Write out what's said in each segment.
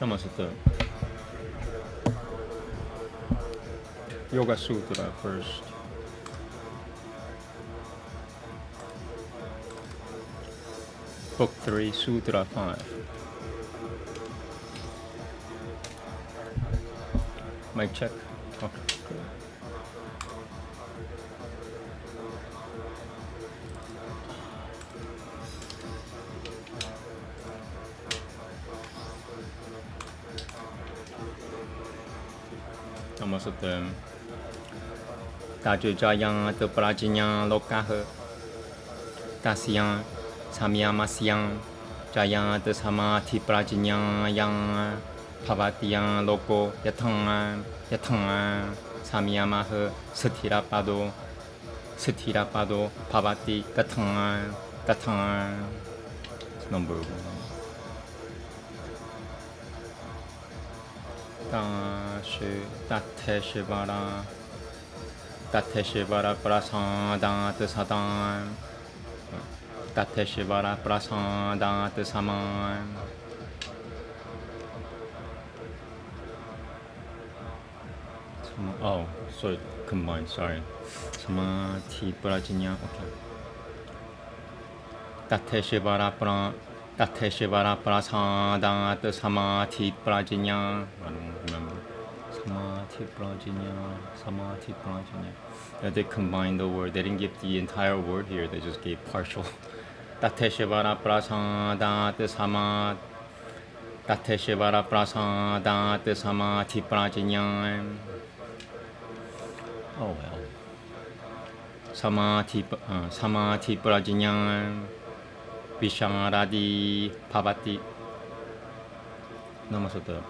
Namaste. Yoga Sutra first. Book 3, Sutra 5. Mic check. Okay, good. Namaste. Tajujayang te prajinyang lokah tasyang samyamasyang jayang te samadhi prajinyang yang bhavatiyang loko yatang samyamah satirapado bhavati tatang number 1. Tateshvara prasadat sadam Tateshvara prasadat samam Oh, so combined, sorry. Samadhi prajna, okay. Tateshvara prasadat samadhi prajna. I don't remember. Samadhi prajna. They combined the word. They didn't give the entire word here. They just gave partial. Tateshvara prasadat samadhi prajna. Oh well. Samadhi prajna visharadi bhavati. Namaste.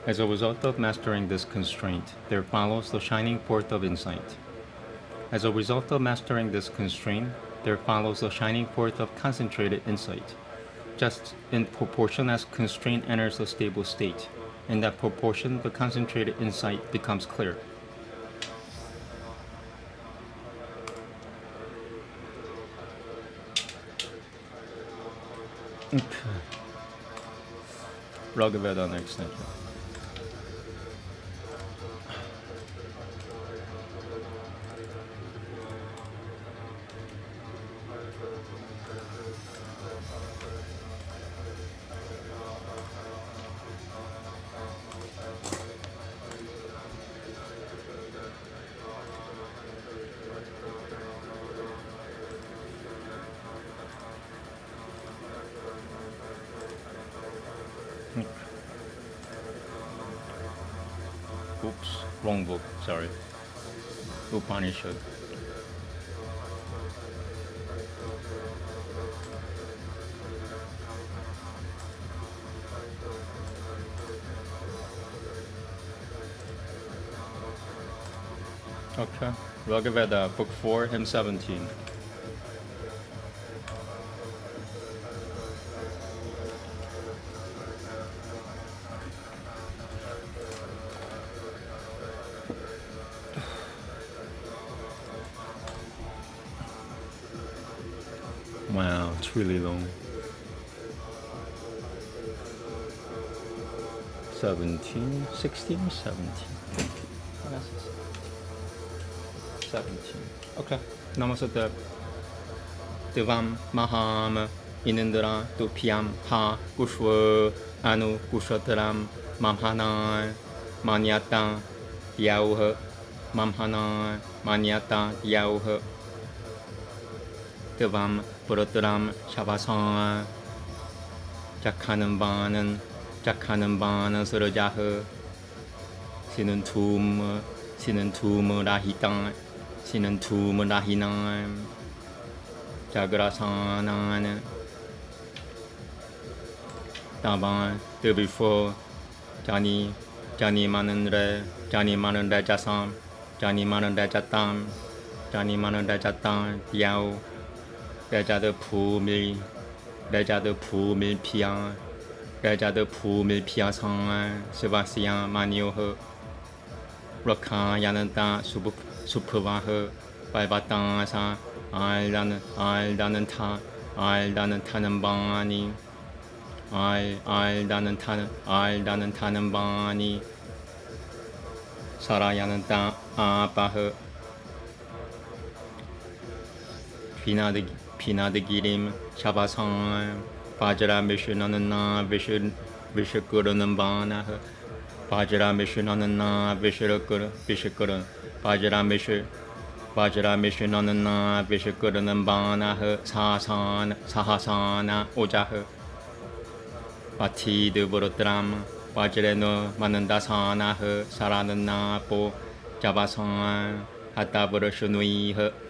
As a result of mastering this constraint, there follows the shining forth of insight. As a result of mastering this constraint, there follows the shining forth of concentrated insight. Just in proportion as constraint enters a stable state, in that proportion the concentrated insight becomes clear. Veda next, thank you. Oops, wrong book, sorry. Upanishad. Okay, Veda, book 4, hymn 17. Wow, it's really long. 17, 16 or 17? 17. Okay. Namaste. Devam maham inindra tupiam ha kushwa anu kushataram mamhana manyata yauha mamhana manyata yauha Devam Purataram Shavasana Jakhanan Banan Surajaha Sinantum Rahitan Sinantum Rahinan Jagrasanan Taban the before Jani Manandre Jasam Jani Manandre Jatam Yao Raja de Pumil Pian Sang Sevasian Maniohe Raka Yananta Supavaha 밟았다사 알다는 타는 바니 알다는 타는 바니 살아야는 땅 아빠흐 피나드 기림 샤바상 바자라 미슈나는 나 비슈끄르는 바나흐 바자라 미슈나는 나 비슈끄르 바자라 미슈나는 나 비슈끄르는 바나흐 사하사나 오자흐 바티드 브로트람 바지레노 마는다 사나흐 사라는 나보 자바상 하타브르슈누이흐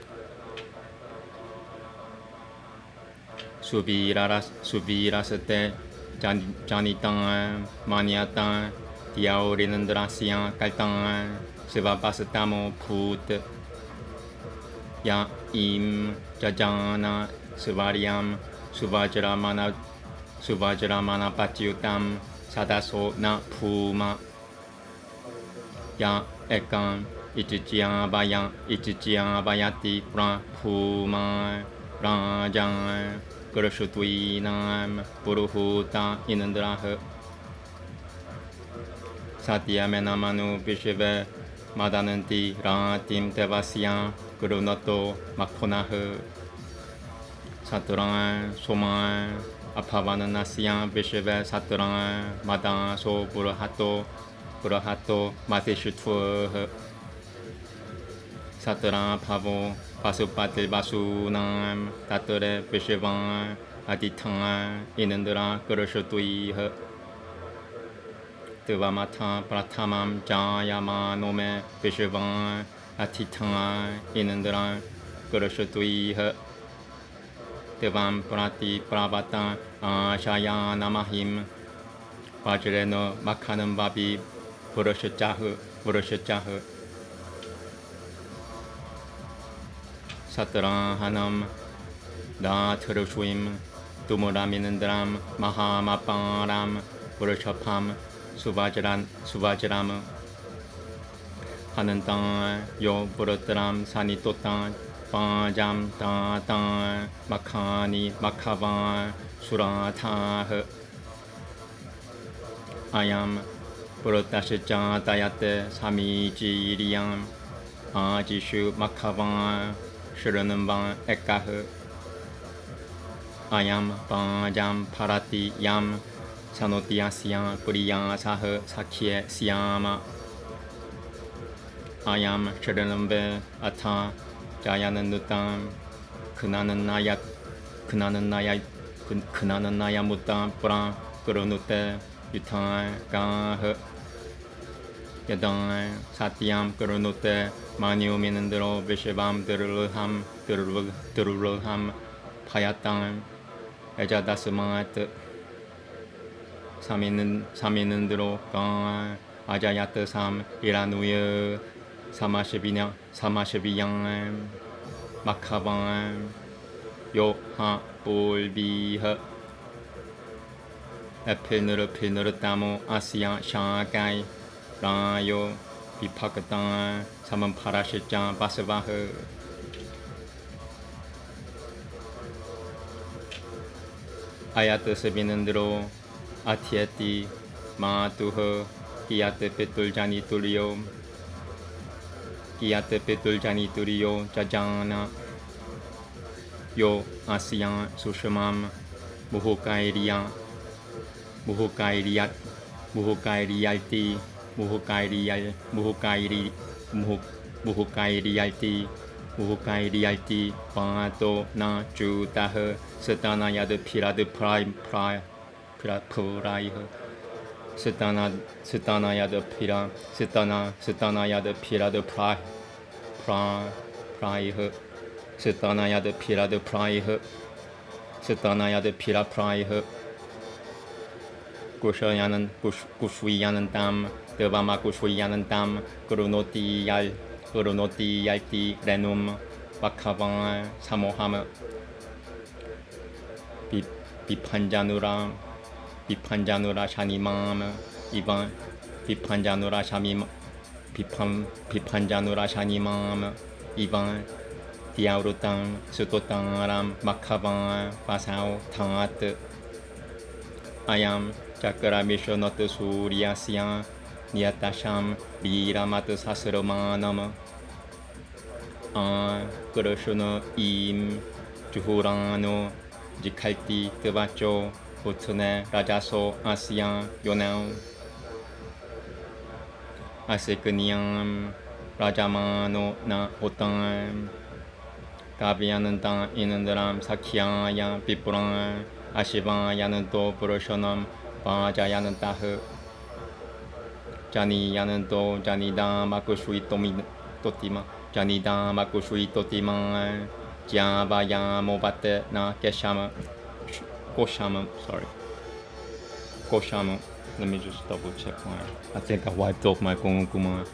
수비라스테 자니땅 마니아땅 디아오리는 드라시앙 깔땅 스바바스타모 푸트 야임 자자나 스바리암 수바지라마나 파티우탐 사다소 나 푸마 야 에칸 이치치아바야티 프라 푸마 라장 그르슈투이남 부르후타 이는드라흐 사티아메나마누 비시베 마다는티 라팀 데바시아 그루노토 마코나흐 사투랑 소마 아파바는 나시아 비시베 사투랑 마다 소 부르하토 마티슈투흐 사투랑 파보 바수파틸 바수남 다트레 비시방 아디탕 이는드라 그르슈투이흐 뜨바마타 프라타맘 자야마노메 비시방 아티탕 이는드라 그르슈투이흐 뜨밤 프라티 프라바타 아샤야 나마힘 바지레노 마카는 바비 부르슈짜흐 사트랑 하남 나 트르슈임 두무라미는드람 마하마빵람 부르셔팜 수바지람 하는 땅요 부르트람 사니 또땅 빠잠 따땅 마카니 마카반 수라타흐 아얌 부르타시짱 따야테 사미지리얌 아지슈 마카반 슈르는 방 에까흐 아얌 빠잠 파라티 얌 사노티아시앙 뿌리양 사흐 사키에 시야마 아얌 슈르는 베 아타 자야는 누땅 그나는 나야 무땅 뿌랑 그르누테 유탕 가흐 야당 사티암 그르누테 마니오미는드로 비시밤 드르르함 파야땅 에자다스마트 사미는드로 강 아자야트 삼 이라누여 사마시비양 마카방 요하 볼비허 에필느르 따모 아시아 샹가이 라요 비파크땅 사만 파라시짱 바스바흐 아야트 스비는드로 아티에티 마투허 기야트 페툴자니 turio 자장나 요 아시안 수슈맘 무후카이리알티 파토 나 주타흐 스타나야드 피라드 프라이흐 스타나야드 피라드 프라이흐 스타나야드 피라프라이흐 구슈이야는 땀 드바마 구슈이야는 땀 그루노티얄티 레눔 바카방 사모함 비판자누라 샤니맘 이반 비판자누라 샤니맘 이반 Diaurutang, Sutotangaram, Makhavan, Pasao, Tangat, Ayam, Chakaramisho Notu Suryasya, Niatasham, Viramat Sasromanam, Kuroshuna Im, Juhurano, Jikalti, Tevacho, Utune, Rajaso, Asya, Yonao, Asekuniam, Rajamano, Na, Otan, Kaviananta, Inandaram, Sakyaya, Pipuran, Ashivan, Yananto, Purushanam, Vajayanantah, Jani Yananto, Janida, Makushui Totima, Janida, Makushui Totima, Javaya, Mobate, Na, Keshama, Koshama, sorry. Koshama. Let me just double check mine. I think I wiped off my Gongukuma.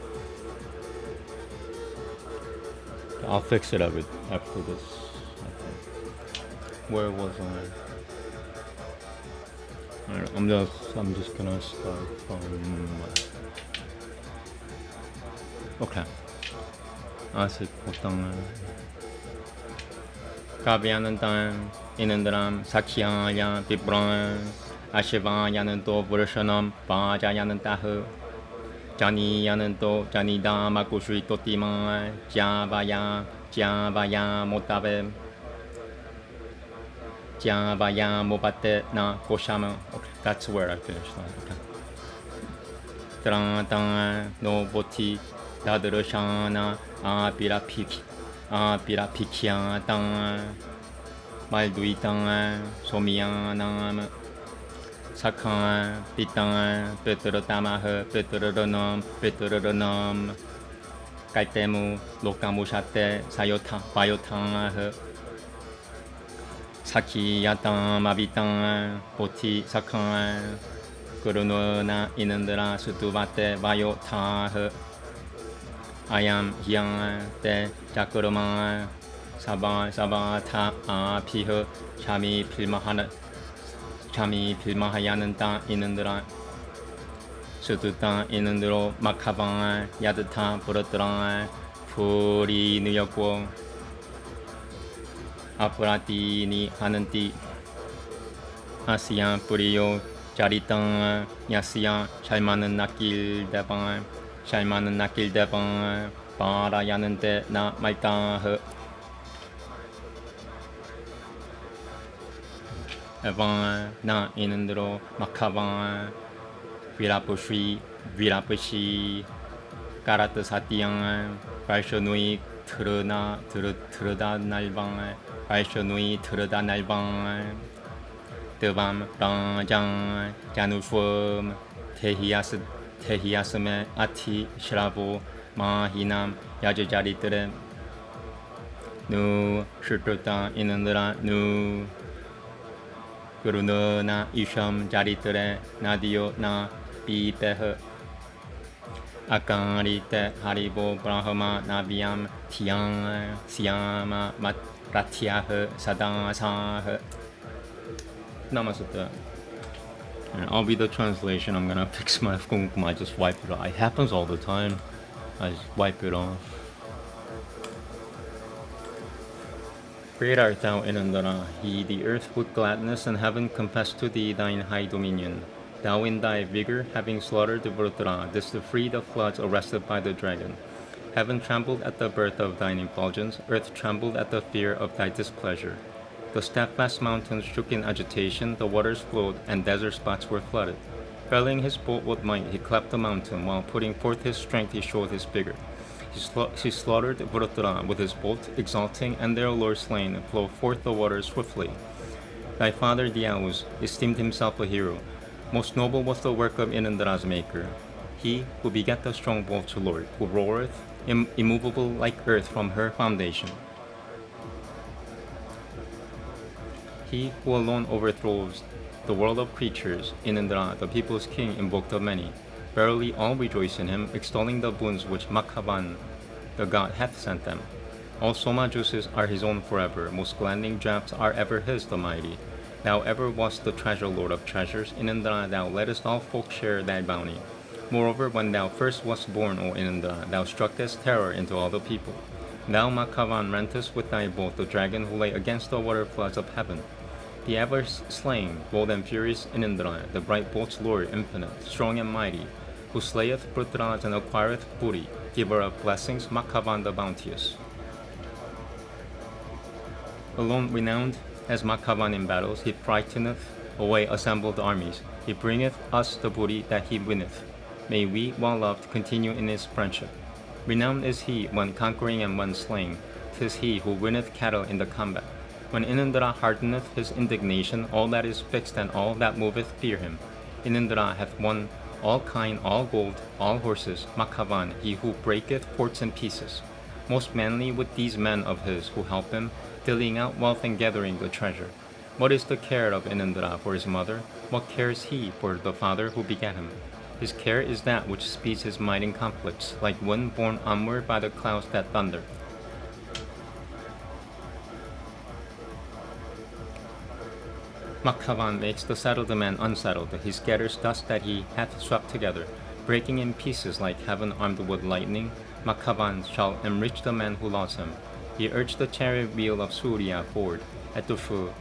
I'll fix it after this, I think. Where was I? Alright, I'm just gonna start from okay. Asik utang Kavianantan Inandram Sakyaya Vibran Ashivayananto Purushanam Vajayanantahu Jani Yananto Janida Makushui Totima Javaya Motabe Javaya Mobate Na Koshama. Okay, that's where I finished. Okay. Trantang no Boti Dadroshana Apirapikya Tang Malduitang Somiyanam Sakhan, Pitan, Petrotamaha, Petroronam, Kaitemu, Lokamushate, Sayota, Bayotang, Saki Yatan, Mabitan, Poti, Sakhan, Kurunona, Inandra, Sutuvate, Bayota, Ayam, Yang, Te, Jakurama, Sabata, Piho, Chami, Pilmahana. Chami Pilmahayananta Inandra Sututa Inandro Makavan Yadata Puratra Puri Nuyako Apurati Ni Hananti Asya Puriyo Charitan Yasya Shaimanan Nakil Devan Parayanante Na Maita Evan Na Inandro Makavan Virapushi Karata Satyang Vaishanui Truda Nalbang Vaishanui Truda Nalbang Devam Ranjang Janufum Tehiyasame Ati Shravo Mahinam Yajajaritere Nu Shutruta Inandra Nu Guru na Isham Jaritre Nadio na Piteh Akarite Haribo Brahma Nabiam Tiang Siama Matratyah Sadasah Namaste. I'll be the translation. I'm gonna fix my kumkum. I just wipe it off. It happens all the time. I just wipe it off. Great art thou, Inandara, he the earth with gladness, and heaven compassed to thee thine high dominion. Thou in thy vigor, having slaughtered the Vritra, didst free the floods arrested by the dragon. Heaven trembled at the birth of thine effulgence, earth trembled at the fear of thy displeasure. The steadfast mountains shook in agitation, the waters flowed, and desert spots were flooded. Felling his bolt with might, he cleft the mountain, while putting forth his strength he showed his vigor. He slaughtered Vritra with his bolt, exalting, and their lord slain, flowed forth the waters swiftly. Thy father Dyaus esteemed himself a hero. Most noble was the work of Inandra's maker. He who begat the strong vulture lord, who roareth, immovable like earth from her foundation. He who alone overthrows the world of creatures, Inandra, the people's king, invoked of many. Verily all rejoice in him, extolling the boons which Makhavan, the god, hath sent them. All Soma juices are his own forever, most gladdening draughts are ever his, the mighty. Thou ever wast the treasure lord of treasures, Inandra, thou lettest all folk share thy bounty. Moreover, when thou first wast born, O Inandra, thou struckest terror into all the people. Thou, Makhavan, rentest with thy bolt the dragon who lay against the water floods of heaven. The ever-slain, bold and furious Inindra, the bright bolt's lord, infinite, strong and mighty, who slayeth Pruthraj and acquireth Puri, giver of blessings, Makhavan the bounteous. Alone renowned as Makhavan in battles, he frighteneth away assembled armies. He bringeth us the booty that he winneth. May we, well loved, continue in his friendship. Renowned is he when conquering and when slain. 'Tis he who winneth cattle in the combat. When Inindra hardeneth his indignation, all that is fixed and all that moveth fear him. Inindra hath won all kine, all gold, all horses. Makhavan, he who breaketh forts in pieces. Most manly with these men of his who help him, dealing out wealth and gathering the treasure. What is the care of Inindra for his mother? What cares he for the father who begat him? His care is that which speeds his might in conflicts, like wind borne onward by the clouds that thunder. Makhavan makes the settled man unsettled. He scatters dust that he hath swept together, breaking in pieces like heaven armed with lightning. Makhavan shall enrich the man who loves him. He urged the chariot wheel of Surya forward at the full.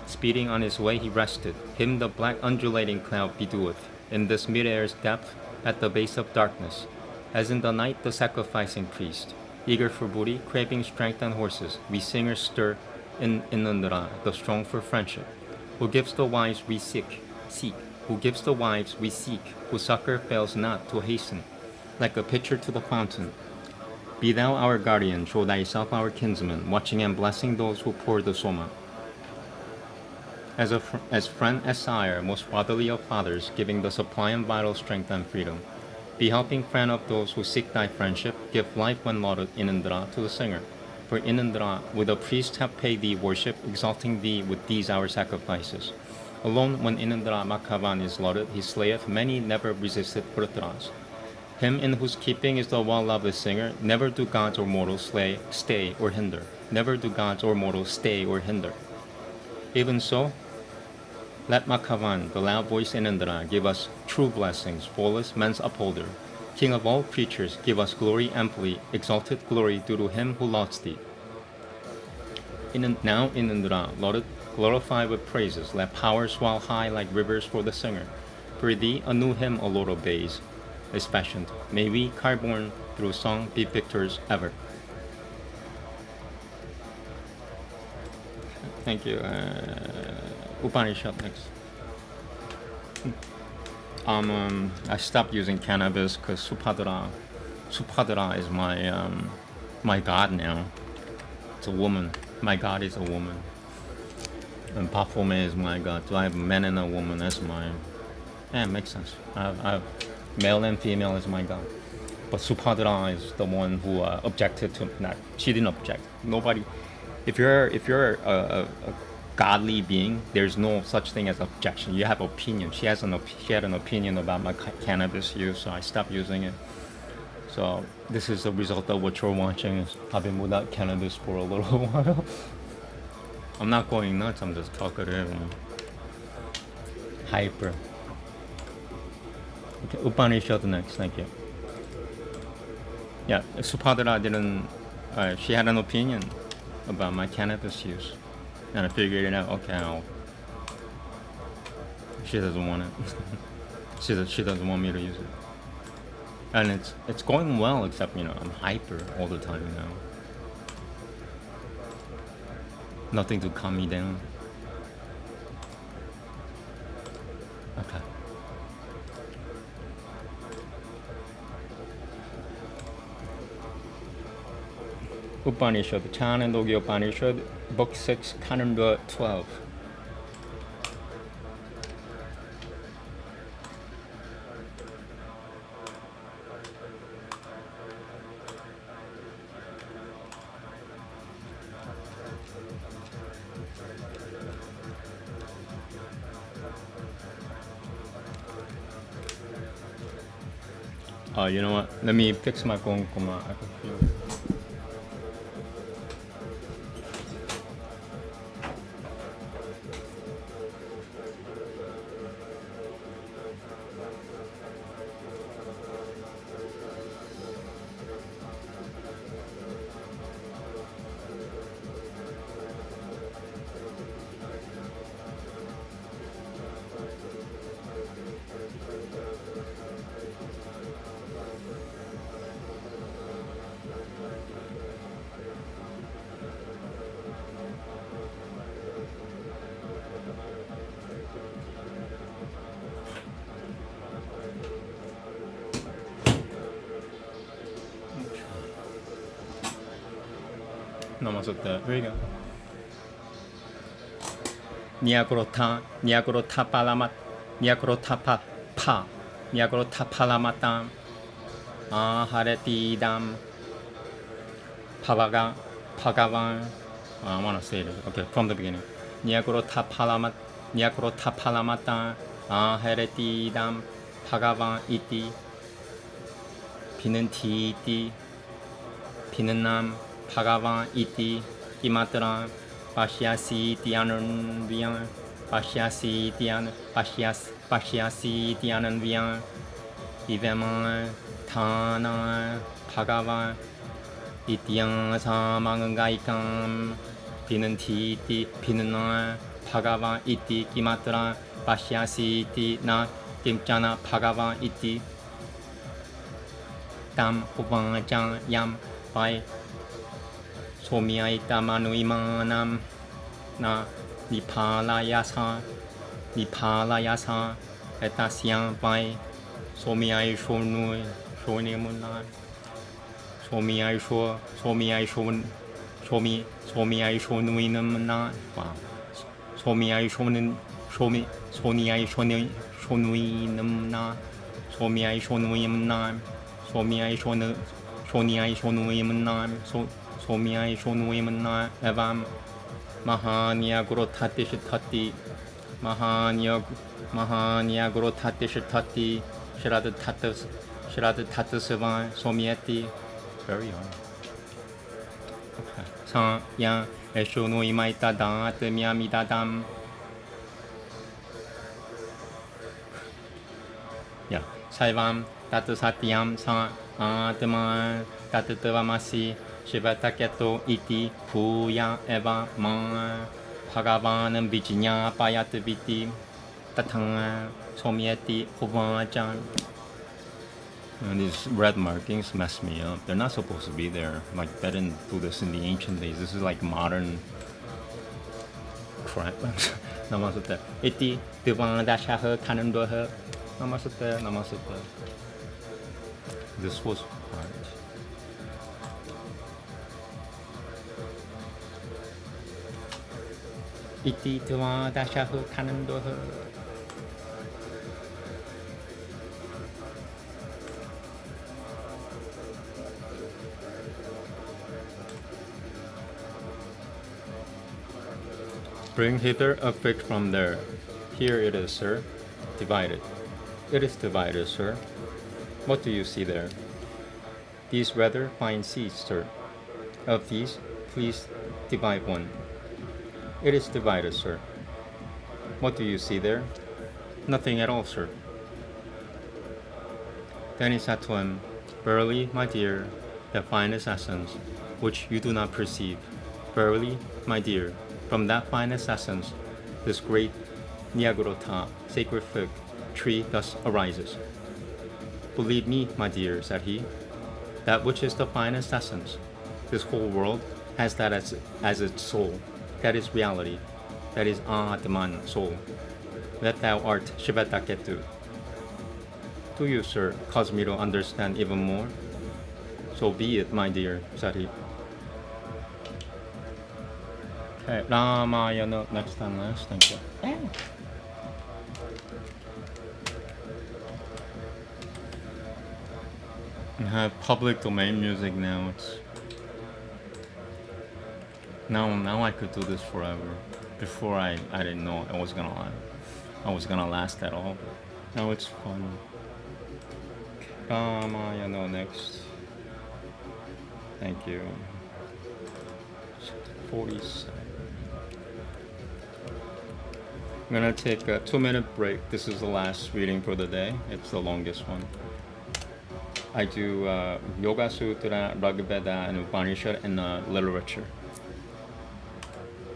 Speeding on his way he rested. Him the black undulating cloud bedeweth. In this mid-air's depth, at the base of darkness, as in the night the sacrificing priest, eager for booty, craving strength and horses, we singers stir in Inindra, the strong for friendship, who gives the wives we seek, who gives the wives we seek, whose succor fails not to hasten, like a pitcher to the fountain. Be thou our guardian, show thyself our kinsman, watching and blessing those who pour the soma. As friend, as sire, most fatherly of fathers, giving the supply and vital strength and freedom. Be helping friend of those who seek thy friendship, give life when lauded Inindra to the singer. For Inindra, with the priests have paid thee worship, exalting thee with these our sacrifices. Alone when Inindra Makhavan is lauded, he slayeth many, never resisted Pruthraj. Him in whose keeping is the well-loved singer, never do gods or mortals stay or hinder. Never do gods or mortals stay or hinder. Even so, let Makhavan, the loud-voiced Inindra, give us true blessings, fullest man's upholder. King of all creatures, give us glory amply, exalted glory due to him who loves thee. Now Inindra, lauded, glorified with praises, let power swell high like rivers for the singer. For thee a new hymn, O Lord of days, is fashioned. May we, car-born through song, be victors ever. Thank you. Upanishad next. I stopped using cannabis because Supadra is my god now. It's a woman. My god is a woman. And Baphomet is my god. So I have men and a woman as my. Yeah, it makes sense. I have male and female as my god. But Supadra is the one who objected to that. She didn't object. Nobody. If you're a godly being, there's no such thing as objection. You have opinion. She had an opinion about my cannabis use, so I stopped using it. So this is the result of what you're watching. I've been without cannabis for a little while. I'm not going nuts. I'm just talkative and hyper. Okay, Upanishad next. Thank you. Yeah, Supadra didn't. She had an opinion about my cannabis use. And I figured it out. Okay, she doesn't want it. she doesn't want me to use it. And it's going well, except I'm hyper all the time now. Nothing to calm me down. Okay. Upanishad, Chanandogya Upanishad, Book 6, Canonda 12. You know what? Let me fix my gonkoma. I can feel it. Namaste. Here you go. Niagrota palamat, Niagrota pa, Niagrota palamatam, Hareti dam, Pagavan. I want to say it. Okay, from the beginning. Niagrota palamata, Hareti dam, Pagavan iti, Pinanti iti, Pinanam, Pagavan iti, Imatra. Pashyasi Tianan Vian, Pashyasi Tianan Vian, Iveman, Tana, Pagavan, Itian Samangaikam, Pinanti, Pinana, Pagavan iti, Kimatra, Pashyasi ti na, Kimchana, Pagavan iti, Tam Upanishad Yam, by Somiaita Manuimanam na Nipalayasa Etasyam by Somiai Shonui Shonimunan Somiai Shonuinamna Somiai Shonuinamna Somiai Shonuimna Somiai Shonuimna Somiai Shonuimna Evam Mahanya Grotati Shitati Mahanya Grotati Shitati Shirada Tatasava Somieti. Very hard. Okay. San Yan Eshonuimaita Dat Miamidadam. Yeah. Saivam Tatasatyam San Atman Tatatavamasi Shivataketo iti puya eva man Bhagavanam Vijñā Payat Viti Tatang Somieti Huvajan. And these red markings mess me up. They're not supposed to be there. Like, they didn't do this in the ancient days. This is like modern crap. Namaste. Iti Divandashaha Kanandoha. Namaste. This was hard. Iti Divandashaha Kanandoha. Bring hither a fig from there. Here it is, sir. Divided. It is divided, sir. What do you see there? These rather fine seeds, sir. Of these, please divide one. It is divided, sir. What do you see there? Nothing at all, sir. Then he said to him, Verily, my dear, the finest essence, which you do not perceive. Verily, my dear, from that finest essence, this great Nyagrota, sacred fig, tree thus arises. Believe me, my dear, said he, that which is the finest essence, this whole world has that as its soul. That is reality. That is Atman, soul. That thou art Shivataketu. Do you, sir, cause me to understand even more? So be it, my dear, said he. Okay, Ramayana, next and last, thank you. I have public domain music now. Now I could do this forever. Before I didn't know I was gonna last at all. But now it's fun. Ramayana next. Thank you. 47. I'm gonna take a 2-minute break. This is the last reading for the day. It's the longest one. I do Yoga Sutra, Veda, and Upanishad and literature.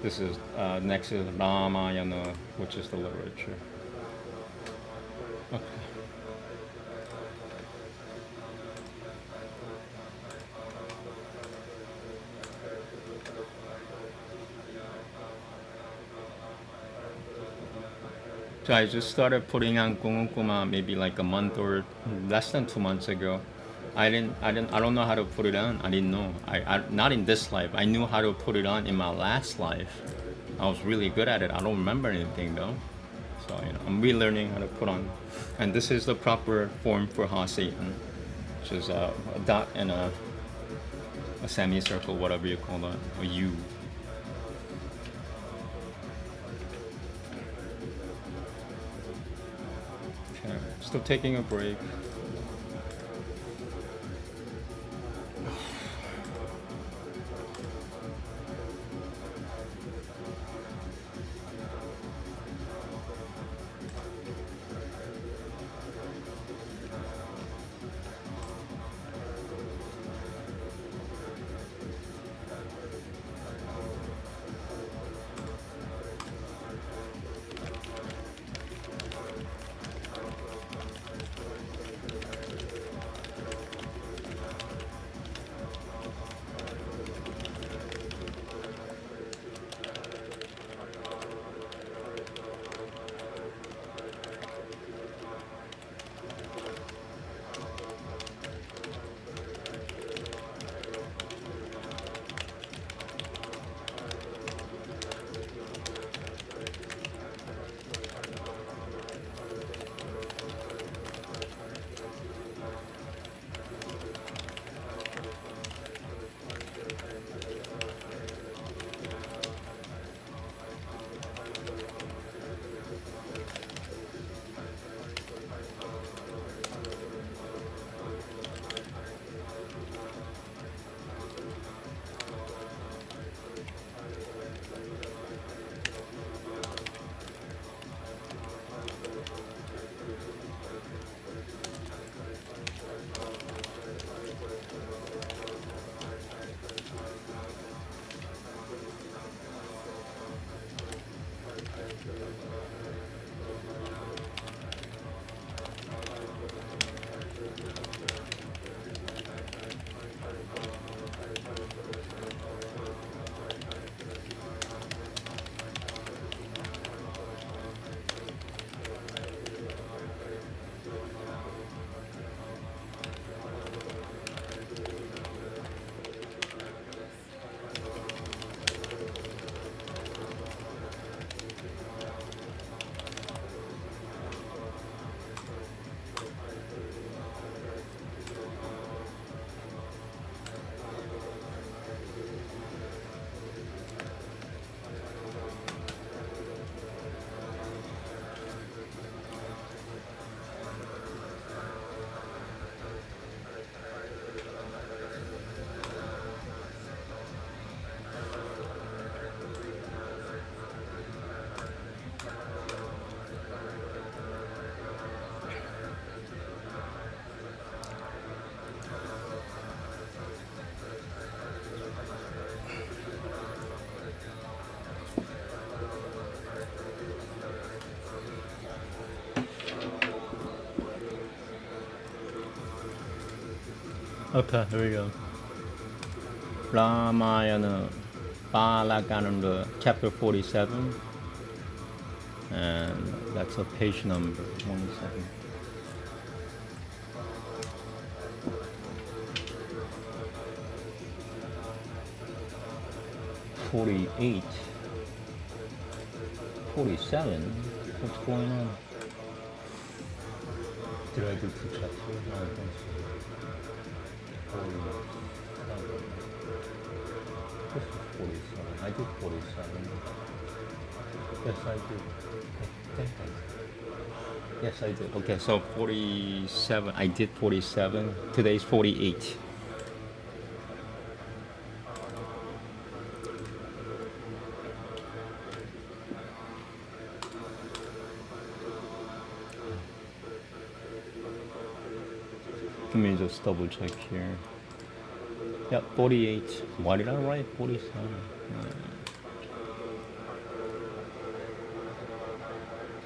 This is next is Ramayana, which is the literature. Okay. So I just started putting on Kumukuma maybe like a month or less than 2 months ago. I don't know how to put it on. I didn't know. Not in this life. I knew how to put it on in my last life. I was really good at it. I don't remember anything though. So I'm relearning how to put on. And this is the proper form for Ha Satan, which is a dot and a semicircle, whatever you call that, a U. Okay, still taking a break. Okay, here we go. Ramayana, Balagananda, chapter 47, and that's a page number. 1 second. $48, $47. What's going on? Did I do 2 chapters? No, I don't think so. This is 47. I did 47. Yes, I did. I think I did. Yes, I did. Okay, so 47. I did 47. Today's 48. Let me just double check here. Yeah, 48. Why did I write 47?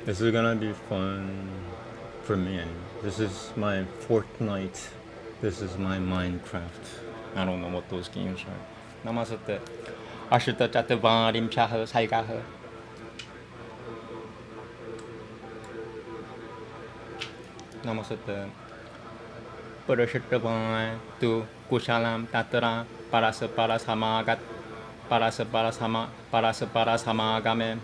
This is gonna be fun for me. This is my Fortnite. This is my Minecraft. I don't know what those games are. Namaste. Ashita Chatavarim Chaha Saigaha. Namaste. Purushattavān tu kushalam tatra parasaparasamagame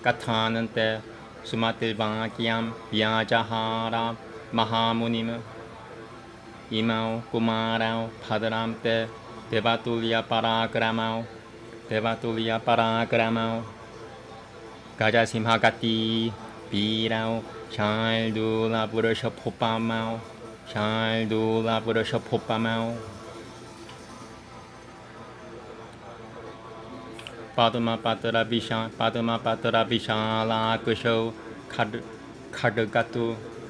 kathanante sumatilvakyam vyajahara mahamunim imau kumarau bhadramte devatulya paragramau gajasimhagati birau shaldula purushaphopamau Padma Patra Vishala Kusho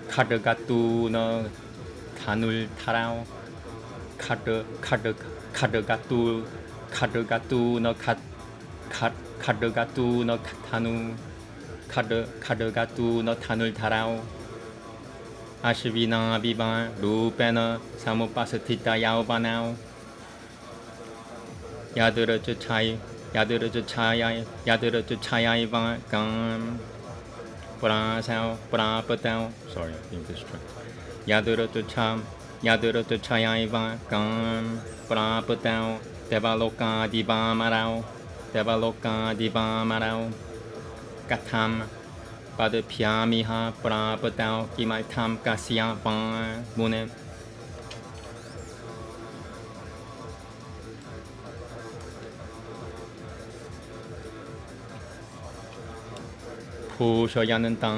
Kadagatu no Tanul Tarao Kadagatu no Tanul Tarao Ashvina Viva Rupena Samupasatita Yaubanao Yadurachaya Gam Prasao Prapatao sorry, I'm distracted. Yadurachaya Gam Prapatao Devaloka Divamarao Katam Padapyamiha Prapatao Kimaitam Kasya Mune Pushayananta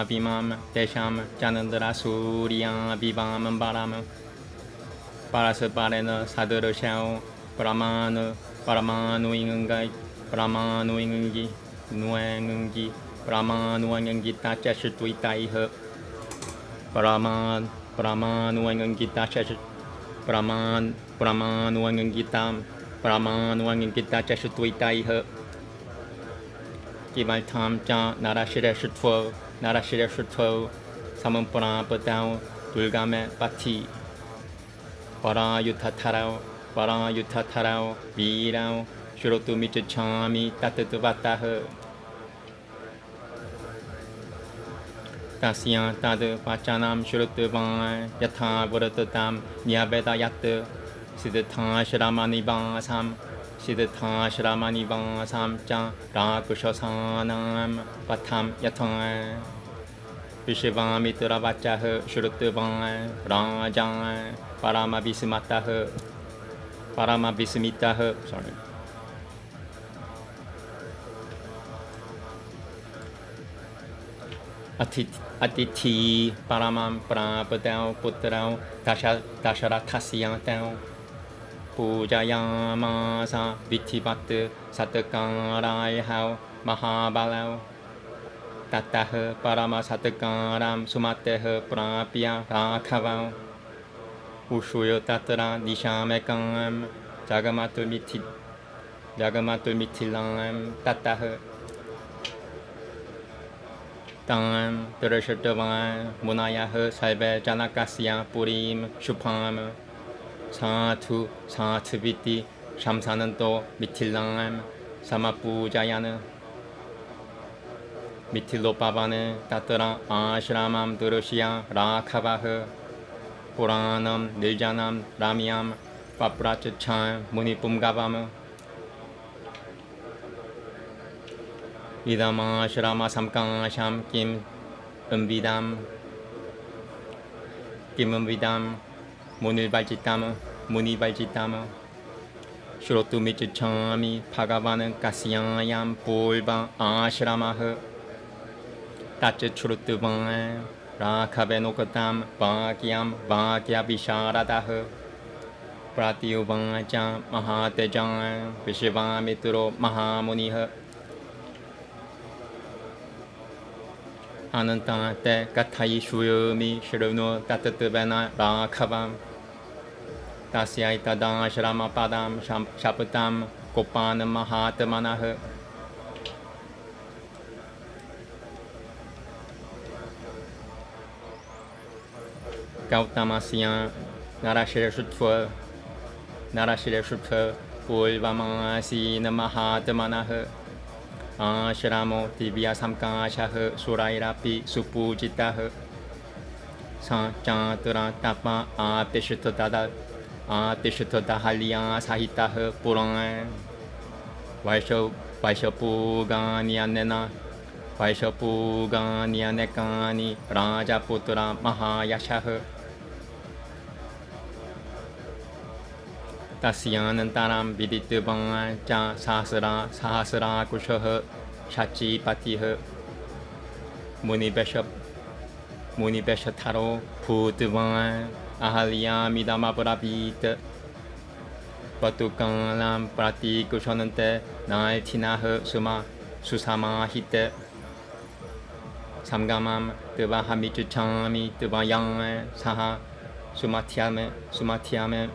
Vimam Desham Janandra Surya Vivam Baram Parasaparena Sadarashao Paramanu Ingi Nuangi Brahmanuangita Chashituitaiha Brahmanuangita Chashituitaiha Kimaltam Cha Narashirashutvo Samampura Patao Dulgame Pati Parayutatarao Virao Shurotu Michachami Tatavataha Tasya Tad Pachanam Shurutuvan Yatha Vuratatam Nyaveda Yat Siddhatha Shramani Vasam Cha Rakushasanam Patham Yatha Vishivamitra Vachaha Shurutuvan Raja Paramavismitaha sorry Atiti Paramam Prapatao Putrao Dasharathasiyatao Pujayamasa Vithivat Satakarayao Mahabalao Tataha Parama Satakaram Sumateha Prapya Rakhavao Ushuyo Tatra Dishamekam Jagamatul Mithilam Tataha Tam Durashatavan Munayaha Saibe Janakasya Purim Shupam Satu Viti Shamsananto Mithilam Samapujayana Mithilopavane Tatra Ashramam Durashya Rakhavah Puranam Niljanam Ramyam Paprachacham Munipumgavam Vidama Shrama Samkasham Kim Umvidam Munivaljitam Shrotu Michachami Bhagavan Kasyayam Pulva Ashramah Tachachrutuvan Rakhavenokatam Bhagya Visharadaha Pratyuvacha Mahatejam Vishivamitro Mahamuniha Ananta Te Kathayi Shuyami Shruno Tatatavana Rakhavam Tasyaita Dashrama Padam Shapatam Kopana Mahatmanaha Gautamasya Narashirashutva Pulvamasi Namahatmanaha Ashramo Tibya Samkashaha Surairapi Supujitaha sa cha tura tapa atishtada haliya sahita puran Vaishapuganyana Vaishapuganyane Rajaputra Mahayashah Tasyanantaram Viditubang Cha Sahasra Kushah Shachi Patih Munibeshataro Putuvang Ahalya Midamapuravit Patukalam Prati Kushanante Nai Tinah Suma Susamahite Samgamam Devahamichuchami Devayang Saha Sumatyame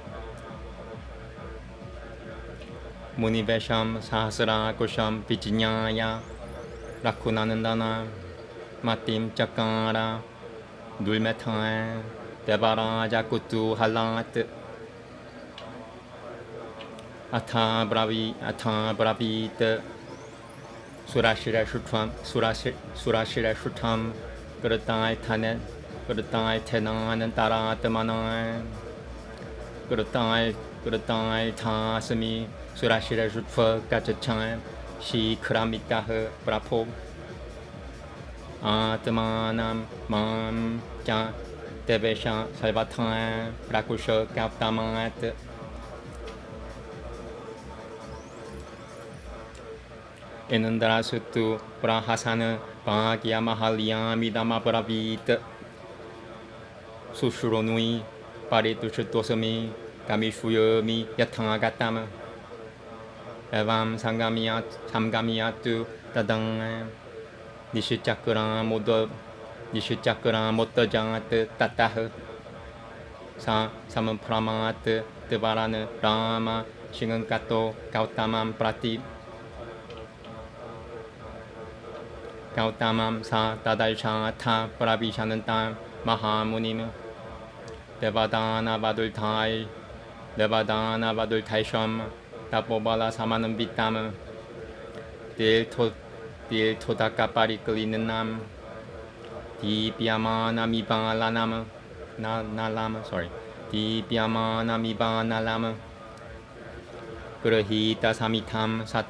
Munivesham Sahasra Kusham Vijinyaya Rakunanandana Matim Chakara Dulmetan Devaraja Kutu Halat Atha Bravit Surashira Shutram Gurutai Tenan Taratamanan Gurutai Tasami Surashira Shutfa Gachachan Shi Kramitah Prapo Atamanam Mam Jan Devesha Salvatan Prakusha Kaptamat Enandarasutu Prahasana Bhagya Mahalya Midama Bravit Sushuronui Paritushutosami Kamishuyami Yatagatam Evam Samgamiyatu Tadang Nishchakra Motajat Tatah Samampramat Devarana Rama Shingankato Kautamam Prati Kautamam Sa Tadaisha Tha Pravishanantam Mahamunim Devadana Vadultai Sham Tapobala Samanam Vitam Dil Todaka Parikalinam Dipyamana Mibalanam Nalam Dipyamana Mibanalam Grahita Samitam Sat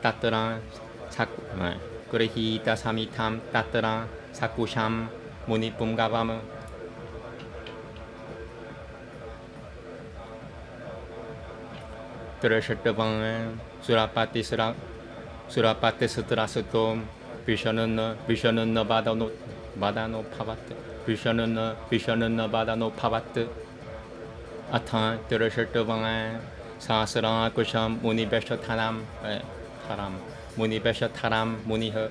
Tatra Grahita Samitam Tatra Sakusham Munipum Gavam Trashatavang Surapati Sutra Sutom Vishanana Badano Pavat Vishanana Badano Pavat Atha Trashatavang Sasra Kusham Munibeshataram Munibeshataram Muniha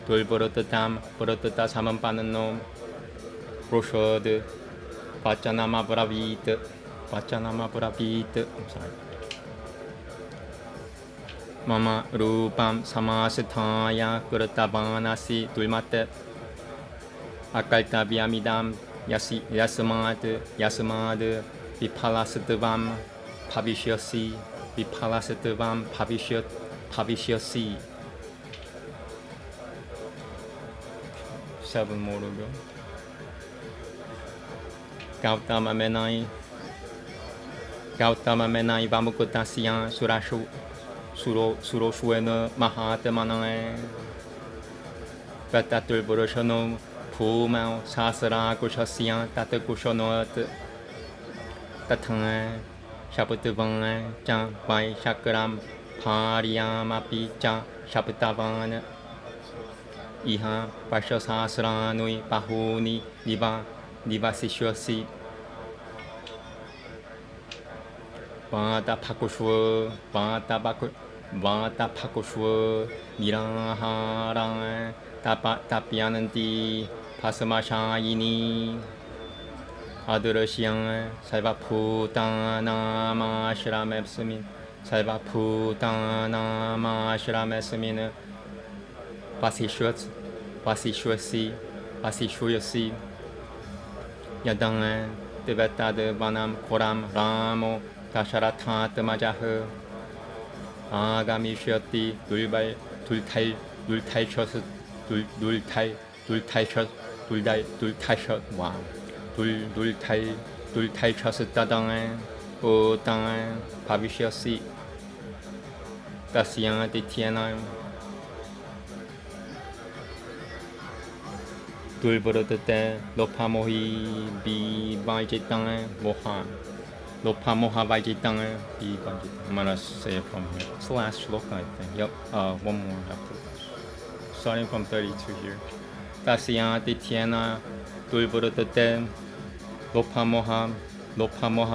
Dulborotatam Borotata Samanpanano Roshod Pachanama Bravit I'm sorry. Mama Rupam Samasithaya Kuratabanasi Dulmate Akalta Vyamidam Yasamad Vipalasatavam Pavishyasi Vipalasatavam Pavishyasi 7 more to go. Gautama Menai Vamukutasiyan Suroshuena Mahatamanae Vatatul Burushanum Pumau Sasara Kushasiyan Tatakushanot Tatang Shaputavan Jan Vai Shakram Pariyamapi Jan Shaputavan Iha Vashasasranui Bahuni Nivasishwasi Vata Pakushwa Niraharan Tapyananti Pasamashayini Adurashyang Saivaputana Mashramesmin Saivaputana Mashramesmin Vasishwasi Yadang Devatad Vanam Koram Ramo Tasharathat Majah Agamishyati wow. Dul chasutadang, o dang, pavishasi, Dasyang de Tianam, Dulburate, Lopamohi, B. Vajitang, Mohan, Lopamoha Vajitang, B. Vajitang. I'm gonna say it from here. It's the last shloka, I think. Yep, one more after this. Starting from 32 here. Dasyang de Tiana, Dulburate, Lopamoha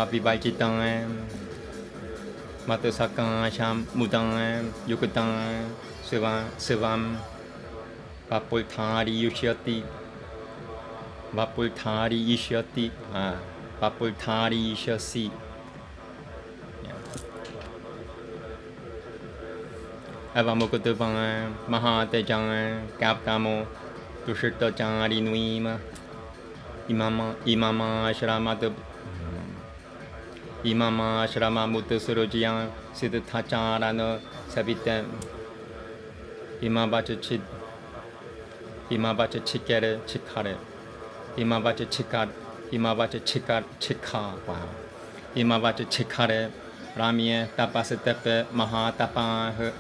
Vivajitang, Matasakang Sham Mudang, Yukatang, Sivam, Vapultari Yushyati, Vapultari Yishyati, Vapultari Yishyasi. Avamukutuvang, Mahatejang, Kaptamo, Dushita Jari Nuima, Imama Shrama Mutusurujiyang, Siddhatacharana, Sabitem, Imabacha Chikare, Chikare, Imabacha Chika, wow. Imabacha Chikare, Ramye, Tapasetepe, Mahatapa,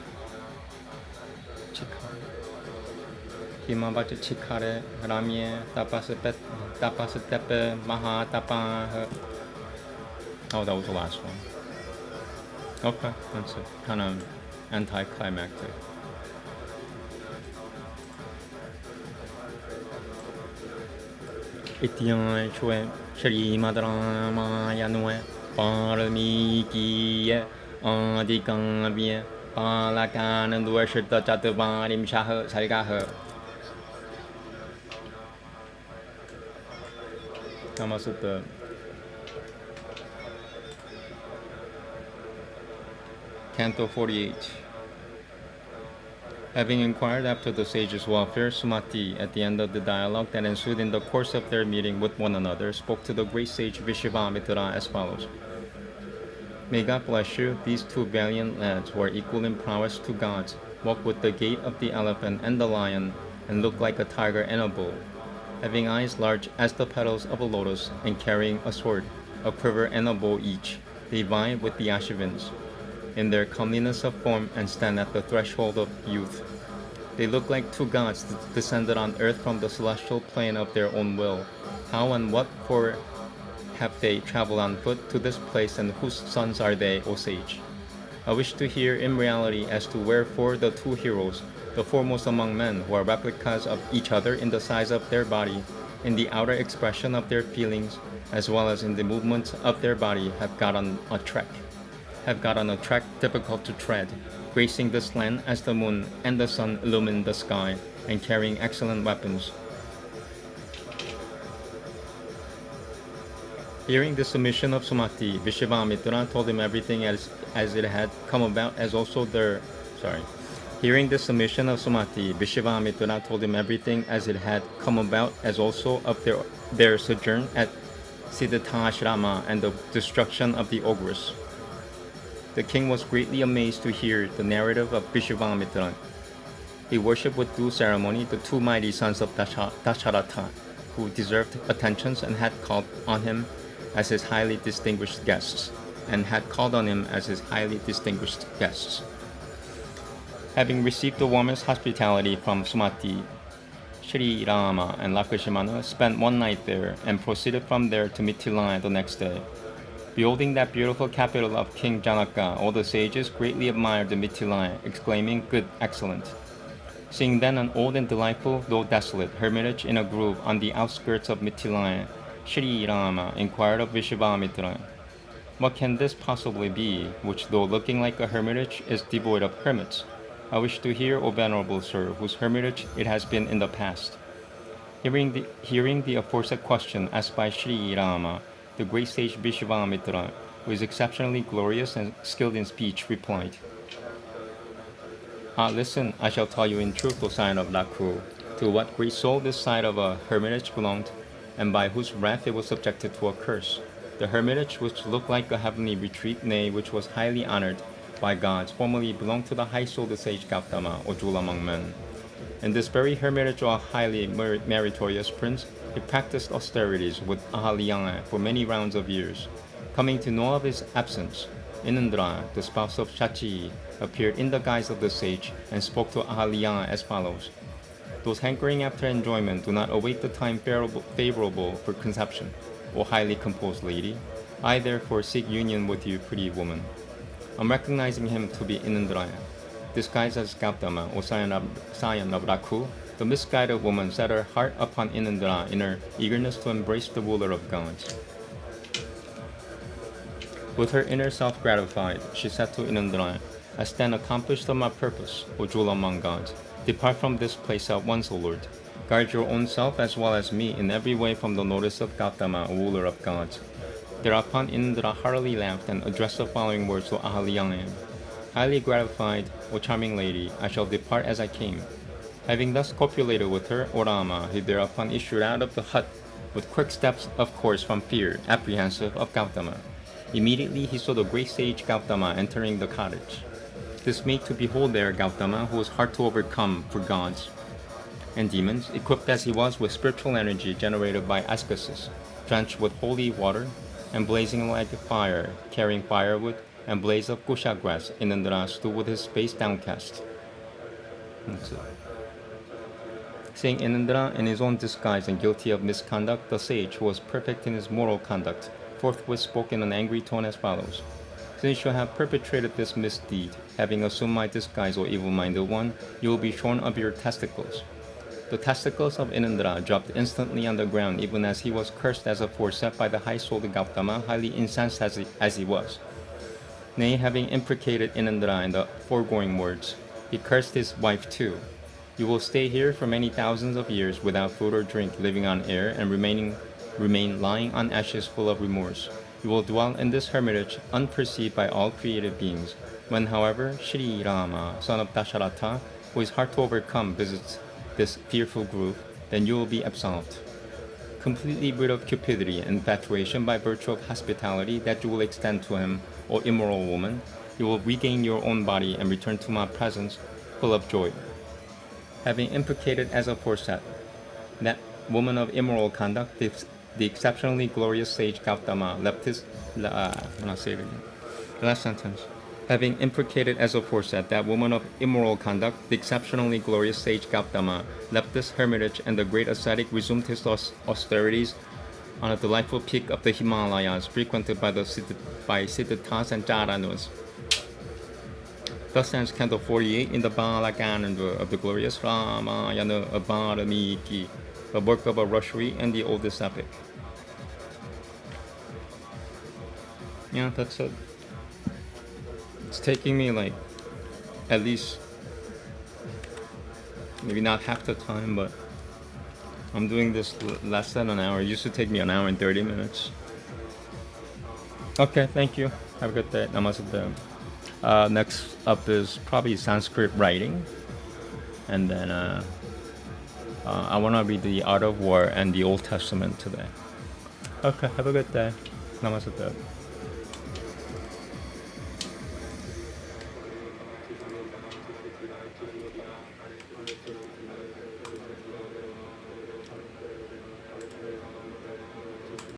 Imabacha Chikare, Ramye, Tapasetepe, Mahatapa. Oh, that was the last one. Okay, that's it. Kind of anticlimactic. Ityan Chue Shri Madramayanue Paramiki Adikambie Palakan Duashita Chatuvarim Shah Salgaha Kamasutta. Canto 48. Having inquired after the sage's welfare, Sumati, at the end of the dialogue that ensued in the course of their meeting with one another, spoke to the great sage Vishvamitra as follows. May God bless you. These two valiant lads who are equal in prowess to gods walk with the gait of the elephant and the lion and look like a tiger and a bull, having eyes large as the petals of a lotus and carrying a sword, a quiver, and a bow each. They vie with the Ashvins in their comeliness of form and stand at the threshold of youth. They look like two gods descended on earth from the celestial plane of their own will. How and what for have they traveled on foot to this place, and whose sons are they, O sage? I wish to hear in reality as to wherefore the two heroes, the foremost among men, who are replicas of each other in the size of their body, in the outer expression of their feelings, as well as in the movements of their body, have got on a track difficult to tread, gracing this land as the moon and the sun illumine the sky, and carrying excellent weapons. Hearing the submission of Sumati, Vishvamitra told him everything as it had come about, as also their Hearing the submission of Sumati, Vishvamitra told him everything as it had come about, as also of their sojourn at Siddhatashrama and the destruction of the ogress. The king was greatly amazed to hear the narrative of Vishvamitra. He worshipped with due ceremony the two mighty sons of Dasharatha, who deserved attentions and had called on him as his highly distinguished guests. Having received the warmest hospitality from Sumati, Sri Rama and Lakshmana spent one night there and proceeded from there to Mithila the next day. Beholding that beautiful capital of King Janaka, all the sages greatly admired the Mithila, exclaiming, "Good, excellent." Seeing then an old and delightful, though desolate, hermitage in a grove on the outskirts of Mithila, Sri Rama inquired of Vishvamitra, "What can this possibly be, which, though looking like a hermitage, is devoid of hermits? I wish to hear, O venerable sir, whose hermitage it has been in the past." Hearing the aforesaid question asked by Sri Rama, the great sage Vishvamitra, who is exceptionally glorious and skilled in speech, replied, "Listen, I shall tell you in truth, O sign of Lakhu, to what great soul this side of a hermitage belonged, and by whose wrath it was subjected to a curse. The hermitage, which looked like a heavenly retreat, nay, which was highly honored by gods, formerly belonged to the high-souled sage Gautama, or jewel among men. In this very hermitage of a highly meritorious prince, he practiced austerities with Ahaliyanga for many rounds of years. Coming to know of his absence, Inandra, the spouse of Shachi, appeared in the guise of the sage and spoke to Ahaliyanga as follows. Those hankering after enjoyment do not await the time favorable for conception, O highly composed lady. I therefore seek union with you, pretty woman. On recognizing him to be Inandraya, disguised as Gautama, or scion of Rakhu, the misguided woman set her heart upon Inandra in her eagerness to embrace the ruler of gods. With her inner self gratified, she said to Inandra, I stand accomplished of my purpose, O jewel among gods. Depart from this place at once, O Lord. Guard your own self as well as me in every way from the notice of Gautama, O ruler of gods. Thereupon Inandra heartily laughed and addressed the following words to Ahaliyanga. Highly gratified, O charming lady, I shall depart as I came. Having thus copulated with her, O Rama, he thereupon issued out of the hut with quick steps, of course from fear, apprehensive of Gautama. Immediately he saw the great sage Gautama entering the cottage. Dismayed to behold there Gautama, who was hard to overcome for gods and demons, equipped as he was with spiritual energy generated by ascesis, drenched with holy water, and blazing like fire, carrying firewood and blaze of kusha grass, Inandra stood with his face downcast. Seeing Inandra in his own disguise and guilty of misconduct, the sage, who was perfect in his moral conduct, forthwith spoke in an angry tone as follows. Since you have perpetrated this misdeed, having assumed my disguise, O evil-minded one, you will be shorn of your testicles. The testicles of Inandra dropped instantly on the ground, even as he was cursed as aforesaid by the high-souled Gautama, highly incensed as he was. Nay, having imprecated Inandra in the foregoing words, he cursed his wife too. You will stay here for many thousands of years without food or drink, living on air, and remain lying on ashes full of remorse. You will dwell in this hermitage unperceived by all created beings. When, however, Shri Rama, son of Dasharatha, who is hard to overcome, visits this fearful group, then you will be absolved. Completely rid of cupidity and infatuation by virtue of hospitality that you will extend to him, O immoral woman, you will regain your own body and return to my presence full of joy. Having imprecated as aforesaid that woman of immoral conduct, the exceptionally glorious sage Gautama left his... Last sentence. Having imprecated as aforesaid that woman of immoral conduct, the exceptionally glorious sage Gautama left this hermitage, and the great ascetic resumed his austerities on a delightful peak of the Himalayas, frequented by Siddharthas and Jaranas. Thus ends Canto 48 in the Balagananda of the glorious Ramayana of Varamiki, the work of a Rashri and the oldest epic. Yeah, that's it. It's taking me like at least maybe not half the time, but I'm doing this less than an hour. It used to take me an hour and 30 minutes. Okay, thank you. Have a good day. Namaste. Next up is probably Sanskrit writing, and then I want to read the Art of War and the Old Testament today. Okay, have a good day. Namaste.